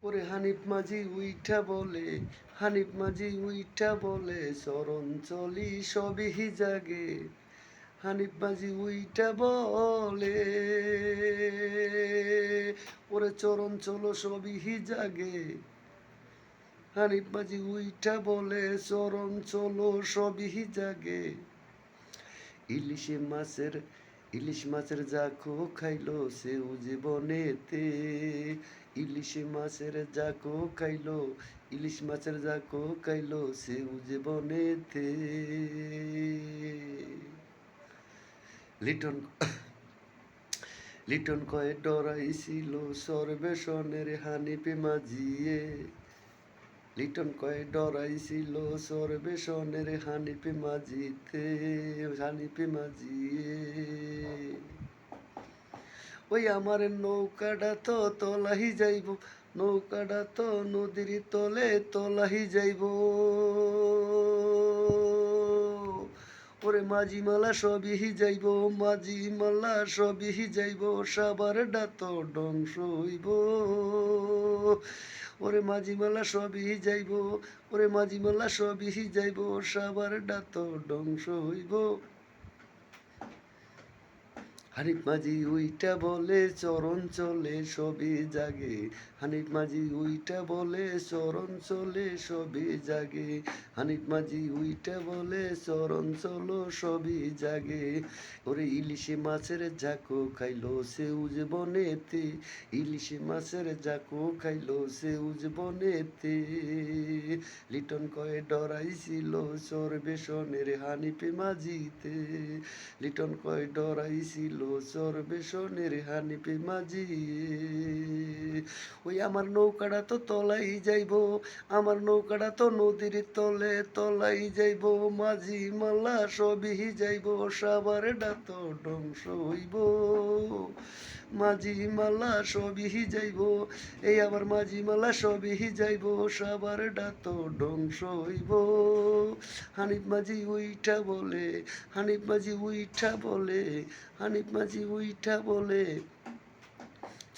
ওরে হানিফ মাঝি উইঠা বলে, হানিফ মাঝি উইঠা বলে, চরণ চলি সবই জাগে। হানিফ মাঝি উইঠা বলে, ওরে চরণ চলো সবই জাগে। হানিফ মাঝি উইঠা বলে, চরণ চলো সবই জাগে। ইলিশে মাছের ইলিশ মাছের জাকো খাইলো সেও জীবনেতে। ইলিশে মাছের জাকো খাইলো, ইলিশ মাছের জাকো খাইলো সেও জীবনেতে। লিটন লিটন কয়ে ডরাইছিল সরবেশনের হানিফে মাঝিয়ে। লিটন কয়ে ডরাইছিল সরবেশনের হানিফে মাঝিতে, হানিফে মাঝিয়ে। ওই আমার নৌকাটা তো তলাহি যাইব, নৌকাটা তো নদীর তলে তলাহি যাইব। ওরে মাঝি মালা সবই যাইব, মাঝি মালা সবই যাইব, সাবার ডাত ধ্বংস হইব। ওরে মাঝি মালা সবই যাইব, ওরে মাঝি মালা সবই যাইব, সাবার ডাত ধ্বংস হইব। হানিফ মাঝি উইটা বলে চরণ চলে সবই জাগে। হানিফ মাঝি উইটা বলে চরণ চলে সবই জাগে। হানিফ মাঝি উইটা বলে চরণ চলো সবই জাগে। ওরে ইলিশে মাছের জাকো খাইলো সেউজ বনেতে, ইলিশে মাছের জাকো খাইলো সেউজ বনেতে। লিটন কয়ে ডরাইছিল চরবেশনের হানিফে মাঝিতে। লিটন কয় ডরাইছিল চরবেশনের হানিফে মাঝি। ওই আমার নৌকাটা তো তলাই যাইব, আমার নৌকাটা তো নদীর তলে তলাই যাইব, মাঝি মাল্লা সবই যাইব, সাবার ডাত ধ্বংস হইব। মাঝি মাল্লা সবই যাইব, এই আবার মাঝি মাল্লা সবই যাইব, সাবার ডাত ধ্বংস হইব। হানিফ মাঝি উইঠা বলে, হানিফ মাঝি উইঠা বলে, হানিফ মাঝি উইঠা বলে,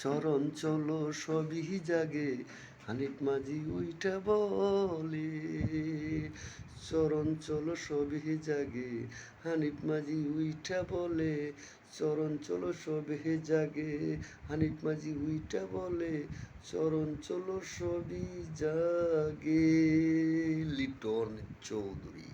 চরণ চলো সবই জাগে। হানিফ মাঝি উইঠা বলে, চরণ চলো সবই জাগে। হানিফ মাঝি উইঠা বলে, চরণ চলো সবই জাগে। হানিফ মাঝি উইঠা বলে, চরণ চলো সবই জাগে। লিটন চৌধুরী।